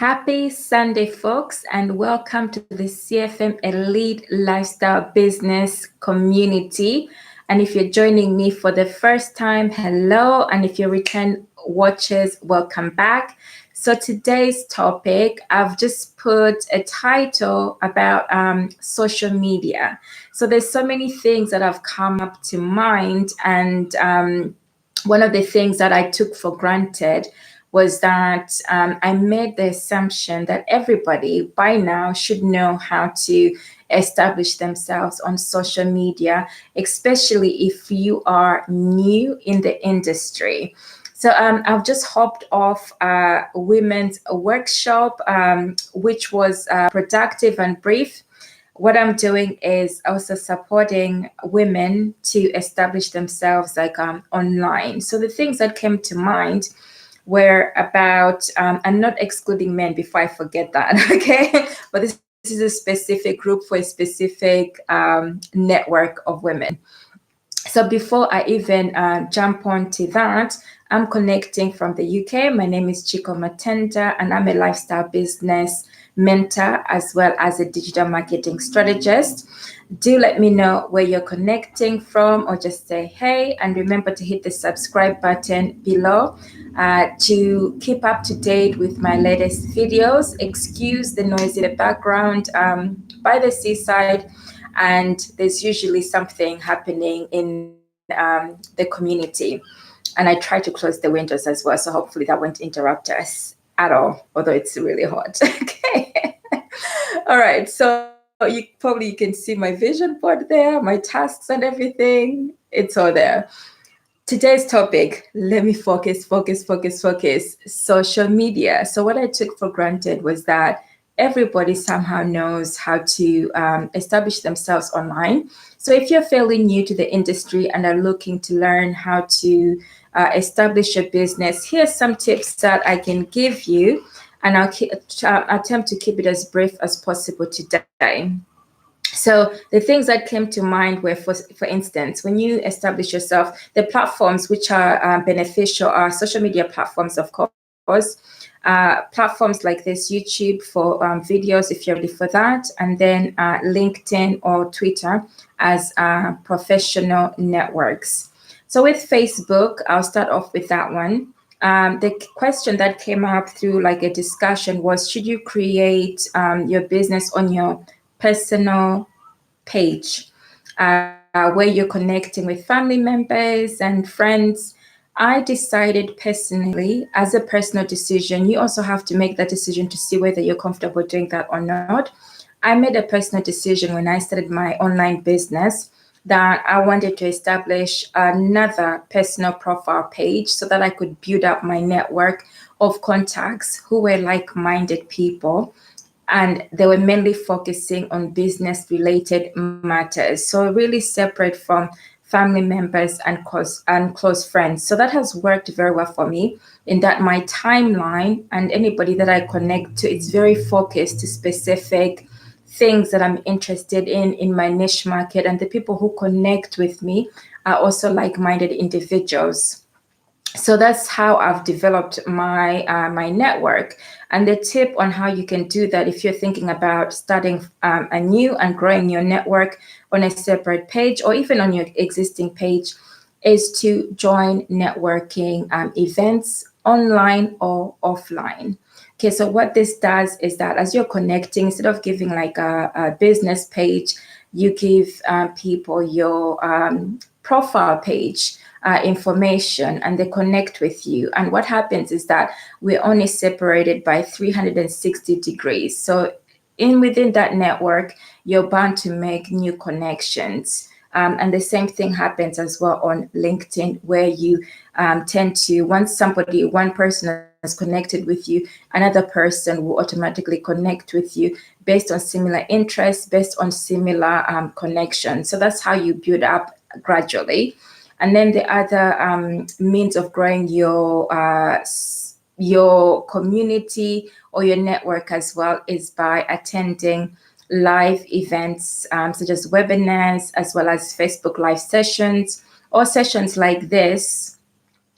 Happy Sunday, folks, and welcome to the CfM Elite Lifestyle Business Community. And if you're joining me for the first time, hello. And if you're return watchers, welcome back. So today's topic, I've just put a title about social media. So there's so many things that have come up to mind. And one of the things that I took for granted was that I made the assumption that everybody by now should know how to establish themselves on social media, especially if you are new in the industry. So I've just hopped off a women's workshop, which was productive and brief. What I'm doing is also supporting women to establish themselves online. So the things that came to mind were about, I'm not excluding men before I forget that, okay? But this is a specific group for a specific network of women. So before I even jump onto that, I'm connecting from the UK. My name is Chiko Matenda, and I'm a lifestyle business mentor as well as a digital marketing strategist. Do let me know where you're connecting from, or just say hey, and remember to hit the subscribe button below to keep up to date with my latest videos. Excuse the noise in the background by the seaside, and there's usually something happening in the community. And I try to close the windows as well, so hopefully that won't interrupt us at all, although it's really hot. Okay. All right, so you can see my vision board there, my tasks and everything. It's all there. Today's topic, let me focus. Social media. So what I took for granted was that everybody somehow knows how to establish themselves online. So if you're fairly new to the industry and are looking to learn how to establish a business, here's some tips that I can give you, and I'll attempt to keep it as brief as possible today. So the things that came to mind were, for instance, when you establish yourself, the platforms which are beneficial are social media platforms, of course, platforms like this, YouTube for videos, if you're ready for that, and then LinkedIn or Twitter as professional networks. So with Facebook, I'll start off with that one. The question that came up through like a discussion was, should you create your business on your personal page where you're connecting with family members and friends? I decided personally, as a personal decision, you also have to make that decision to see whether you're comfortable doing that or not. I made a personal decision when I started my online business that I wanted to establish another personal profile page so that I could build up my network of contacts who were like-minded people, and they were mainly focusing on business-related matters. So really separate from family members and close friends. So that has worked very well for me in that my timeline and anybody that I connect to, it's very focused to specific things that I'm interested in my niche market. And the people who connect with me are also like-minded individuals. So that's how I've developed my my network. And the tip on how you can do that, if you're thinking about starting anew and growing your network on a separate page or even on your existing page, is to join networking events online or offline. Okay, so what this does is that as you're connecting, instead of giving like a business page, you give people your profile page information, and they connect with you. And what happens is that we're only separated by 360 degrees. So within that network, you're bound to make new connections. And the same thing happens as well on LinkedIn, where you tend to, once one person has connected with you, another person will automatically connect with you based on similar interests, based on similar connections. So that's how you build up gradually. And then the other means of growing your community or your network as well is by attending live events such as webinars, as well as Facebook live sessions or sessions like this,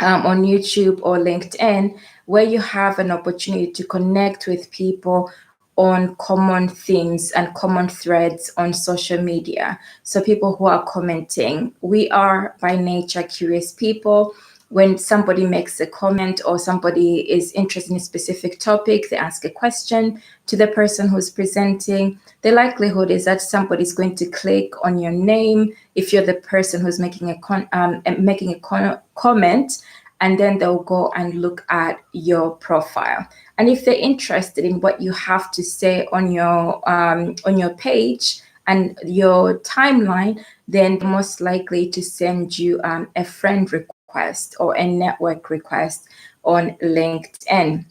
on YouTube or LinkedIn, where you have an opportunity to connect with people on common themes and common threads on social media. So people who are commenting, we are by nature curious people. When somebody makes a comment or somebody is interested in a specific topic, they ask a question to the person who's presenting. The likelihood is that somebody's going to click on your name if you're the person who's making a comment, and then they'll go and look at your profile. And if they're interested in what you have to say on your page and your timeline, then they're most likely to send you a friend request or a network request on LinkedIn.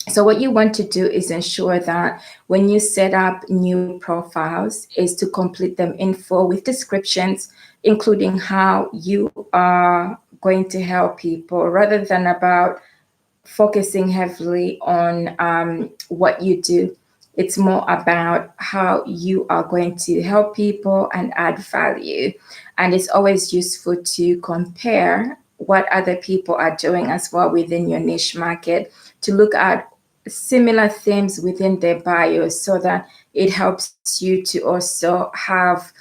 So what you want to do is ensure that when you set up new profiles is to complete them in full with descriptions, including how you are going to help people, rather than about focusing heavily on what you do. It's more about how you are going to help people and add value. And it's always useful to compare what other people are doing as well within your niche market, to look at similar themes within their bios, so that it helps you to also have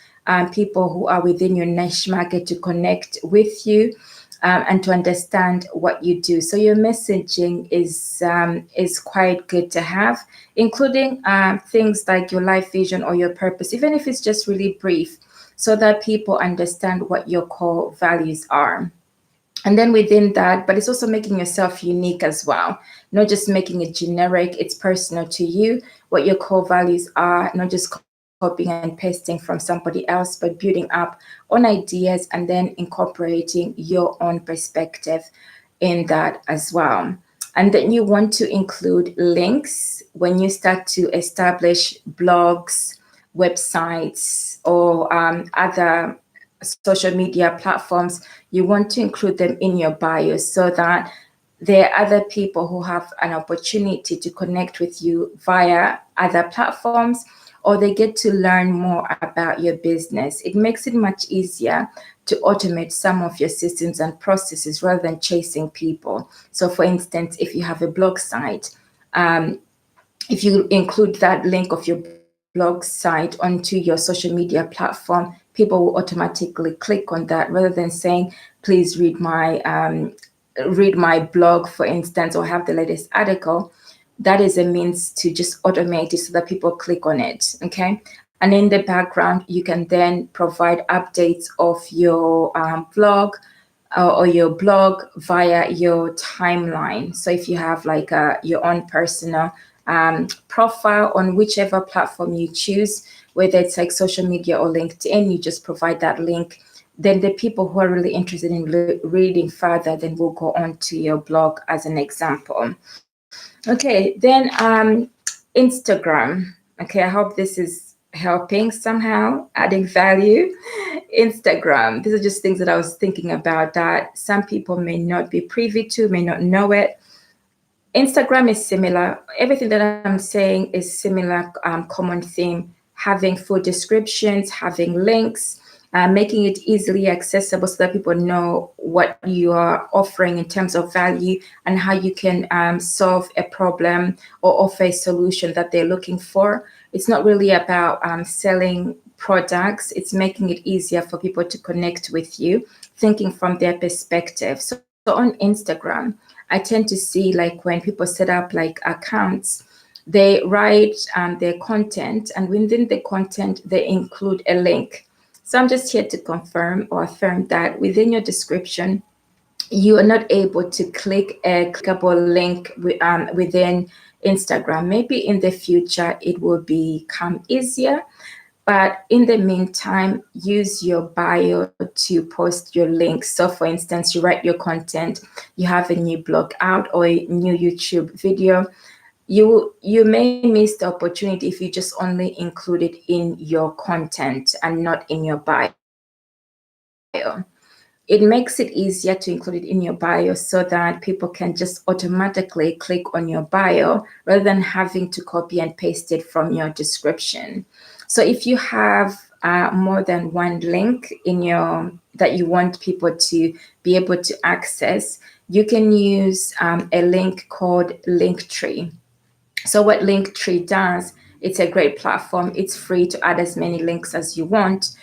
people who are within your niche market to connect with you, and to understand what you do. So your messaging is quite good to have, including things like your life vision or your purpose, even if it's just really brief, so that people understand what your core values are. And then within that, but it's also making yourself unique as well, not just making it generic. It's personal to you, what your core values are, not just copying and pasting from somebody else, but building up on ideas and then incorporating your own perspective in that as well. And then you want to include links when you start to establish blogs, websites, or other social media platforms. You want to include them in your bio, so that there are other people who have an opportunity to connect with you via other platforms, or they get to learn more about your business. It makes it much easier to automate some of your systems and processes rather than chasing people. So for instance, if you have a blog site, if you include that link of your blog site onto your social media platform, people will automatically click on that, rather than saying, please read my blog, for instance, or have the latest article. That is a means to just automate it so that people click on it. Okay. And in the background, you can then provide updates of your blog or your blog via your timeline. So if you have like your own personal profile on whichever platform you choose, whether it's like social media or LinkedIn, you just provide that link. Then the people who are really interested in reading further then will go on to your blog, as an example. Okay, then Instagram. Okay, I hope this is helping somehow, adding value. Instagram. These are just things that I was thinking about that some people may not be privy to, may not know it. Instagram is similar. Everything that I'm saying is similar, common theme, having full descriptions, having links, making it easily accessible so that people know what you are offering in terms of value and how you can solve a problem or offer a solution that they're looking for. It's not really about selling products. It's making it easier for people to connect with you, thinking from their perspective. So on Instagram, I tend to see like when people set up like accounts, they write their content, and within the content, they include a link. So I'm just here to confirm or affirm that within your description, you are not able to click a clickable link within Instagram. Maybe in the future, it will become easier. But in the meantime, use your bio to post your links. So for instance, you write your content, you have a new blog out or a new YouTube video. You may miss the opportunity if you just only include it in your content and not in your bio. It makes it easier to include it in your bio so that people can just automatically click on your bio rather than having to copy and paste it from your description. So if you have more than one link in your that you want people to be able to access, you can use a link called Linktree. So what Linktree does, it's a great platform. It's free to add as many links as you want.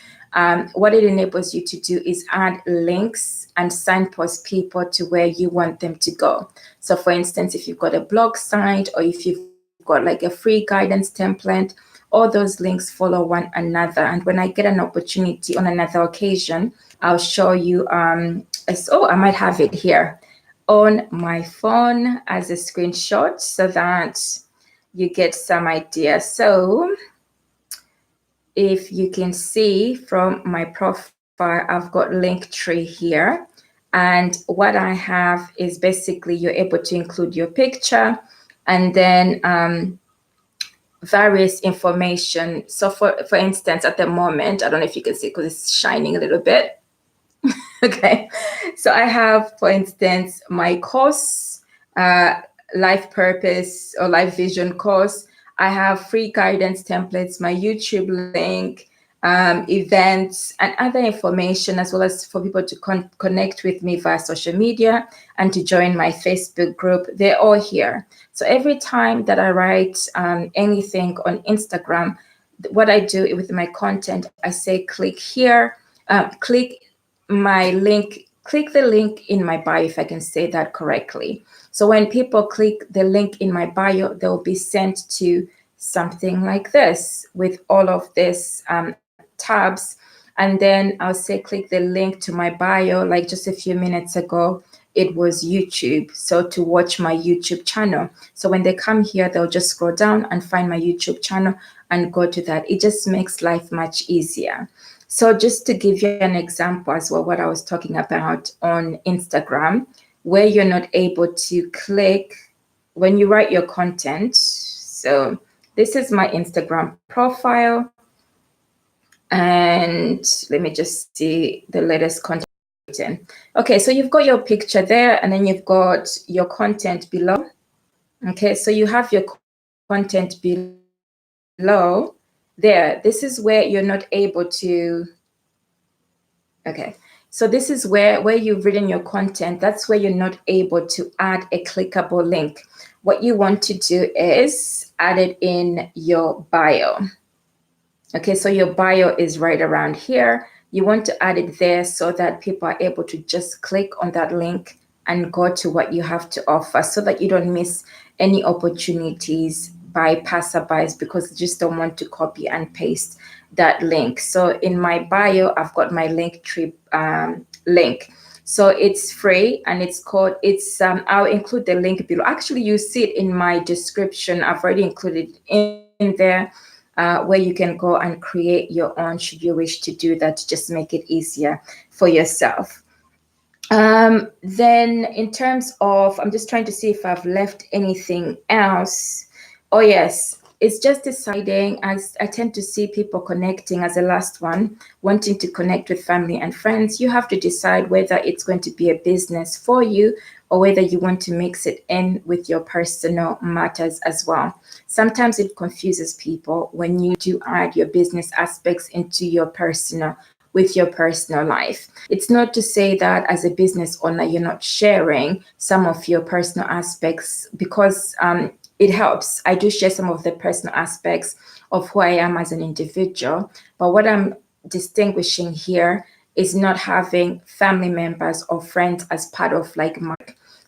What it enables you to do is add links and signpost people to where you want them to go. So for instance, if you've got a blog site or if you've got like a free guidance template, all those links follow one another. And when I get an opportunity on another occasion, I'll show you, I might have it here on my phone as a screenshot so that you get some idea. So if you can see from my profile, I've got Linktree here. And what I have is basically you're able to include your picture and then various information. So for instance, at the moment, I don't know if you can see because it's shining a little bit. Okay, so I have, for instance, my course, life purpose or life vision course. I have free guidance templates, my YouTube link, events, and other information, as well as for people to connect with me via social media and to join my Facebook group. They're all here. So every time that I write anything on Instagram, what I do with my content, I say click here, click my link, click the link in my bio, if I can say that correctly. So when people click the link in my bio, they'll be sent to something like this with all of this tabs. And then I'll say click the link to my bio. Like just a few minutes ago, it was YouTube. So to watch my YouTube channel. So when they come here, they'll just scroll down and find my YouTube channel and go to that. It just makes life much easier. So just to give you an example as well, what I was talking about on Instagram, where you're not able to click when you write your content. So this is my Instagram profile. And let me just see the latest content. Okay, so you've got your picture there and then you've got your content below. Okay, so you have your content below there. This is where you're not able to, okay, so this is where you've written your content. That's where you're not able to add a clickable link. What you want to do is add it in your bio. Okay, so your bio is right around here. You want to add it there so that people are able to just click on that link and go to what you have to offer so that you don't miss any opportunities by passerbys because they just don't want to copy and paste that link. So in my bio, I've got my Linktree link. So it's free and it's called, I'll include the link below. Actually, you see it in my description. I've already included in there. Where you can go and create your own should you wish to do that to just make it easier for yourself. Then in terms of, I'm just trying to see if I've left anything else. Oh yes, it's just deciding. I tend to see people connecting as the last one, wanting to connect with family and friends. You have to decide whether it's going to be a business for you or whether you want to mix it in with your personal matters as well. Sometimes it confuses people when you do add your business aspects into your personal, with your personal life. It's not to say that as a business owner, you're not sharing some of your personal aspects because it helps. I do share some of the personal aspects of who I am as an individual, but what I'm distinguishing here is not having family members or friends as part of like my.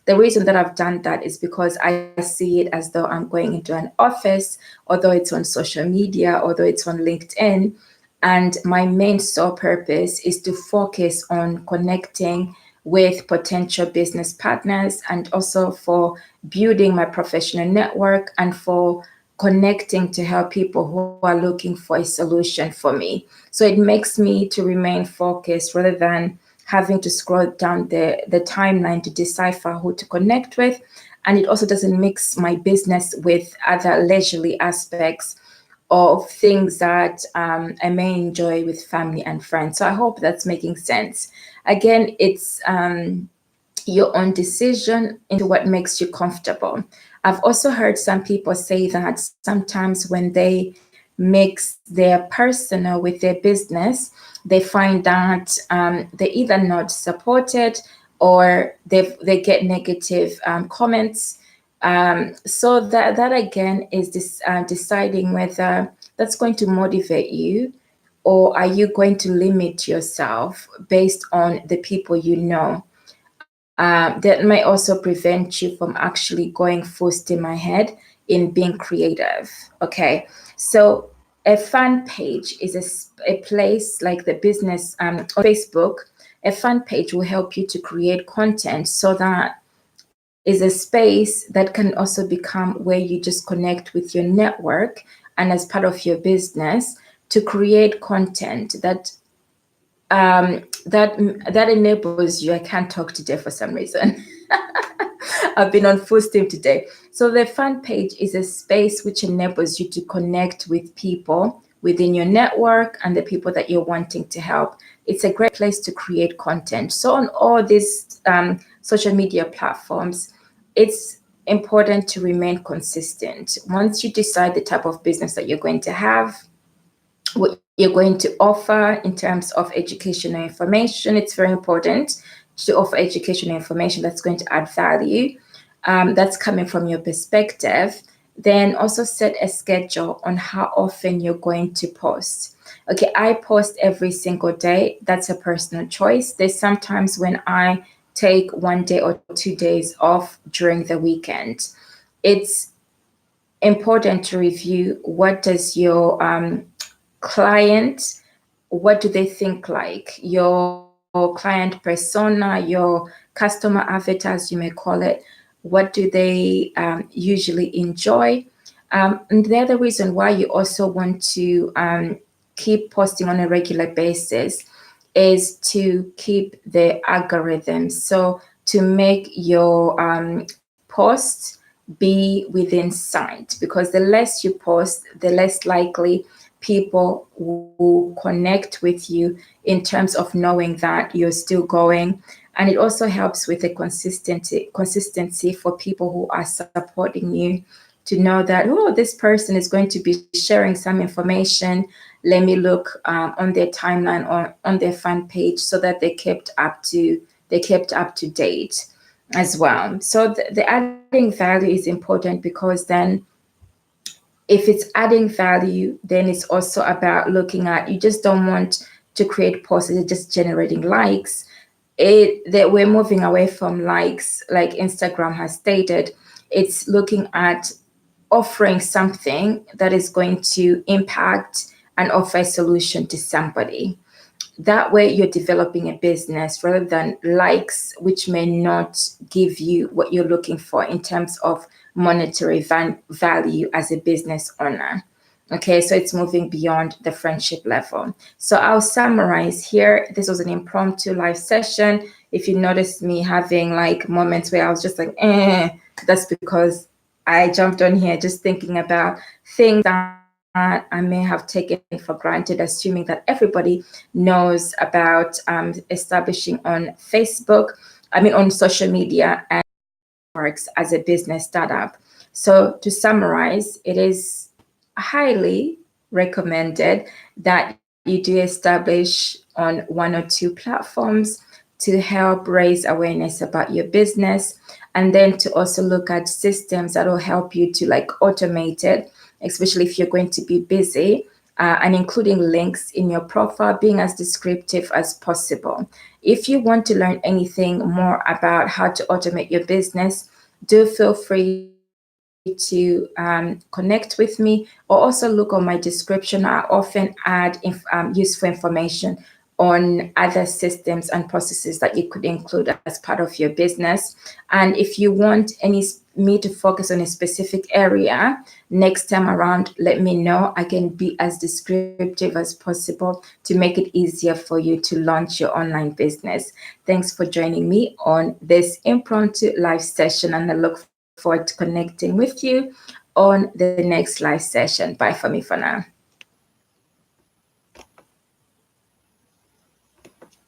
The reason that I've done that is because I see it as though I'm going into an office, although it's on social media, although it's on LinkedIn. And my main sole purpose is to focus on connecting with potential business partners and also for building my professional network and for connecting to help people who are looking for a solution for me. So it makes me to remain focused rather than having to scroll down the timeline to decipher who to connect with. And it also doesn't mix my business with other leisurely aspects of things that I may enjoy with family and friends. So I hope that's making sense. Again, it's your own decision into what makes you comfortable. I've also heard some people say that sometimes when they mix their personal with their business, they find that they're either not supported or they get negative comments. So that again is this deciding whether that's going to motivate you, or are you going to limit yourself based on the people you know. That may also prevent you from actually going full steam ahead in being creative. Okay, so a fan page is a place like the business on Facebook. A fan page will help you to create content, so that is a space that can also become where you just connect with your network and as part of your business to create content that enables you. I can't talk today for some reason. I've been on full steam today. So the fan page is a space which enables you to connect with people within your network and the people that you're wanting to help. It's a great place to create content. So on all these social media platforms, it's important to remain consistent. Once you decide the type of business that you're going to have, what you're going to offer in terms of educational information, it's very important to offer educational information that's going to add value, that's coming from your perspective. Then also set a schedule on how often you're going to post. Okay, I post every single day. That's a personal choice. There's sometimes when I take 1 day or 2 days off during the weekend. It's important to review what does your client, what do they think like? Your client persona, your customer avatars, you may call it. What do they usually enjoy? And the other reason why you also want to keep posting on a regular basis is to keep the algorithm. So to make your posts be within sight, because the less you post, the less likely people will connect with you in terms of knowing that you're still going. And it also helps with the consistency for people who are supporting you to know that, oh, this person is going to be sharing some information. Let me look on their timeline or on their fan page, so that they kept up to date as well. So the adding value is important, because then if it's adding value, then it's also about looking at, you just don't want to create posts that are just generating likes. That we're moving away from likes, like Instagram has stated. It's looking at offering something that is going to impact and offer a solution to somebody. That way you're developing a business rather than likes, which may not give you what you're looking for in terms of monetary value as a business owner. Okay, so it's moving beyond the friendship level. So I'll summarize here. This was an impromptu live session. If you noticed me having like moments where I was just like, that's because I jumped on here just thinking about things that I may have taken for granted, assuming that everybody knows about establishing on Facebook, on social media, and works as a business startup. So to summarize, it is highly recommended that you do establish on 1 or 2 platforms to help raise awareness about your business, and then to also look at systems that will help you to like automate it, especially if you're going to be busy, and including links in your profile, being as descriptive as possible. If you want to learn anything more about how to automate your business, do feel free to connect with me, or also look on my description. I often add useful information on other systems and processes that you could include as part of your business. And if you want me to focus on a specific area next time around, let me know. I can be as descriptive as possible to make it easier for you to launch your online business. Thanks for joining me on this impromptu live session, and I look forward to connecting with you on the next live session. Bye for me for now.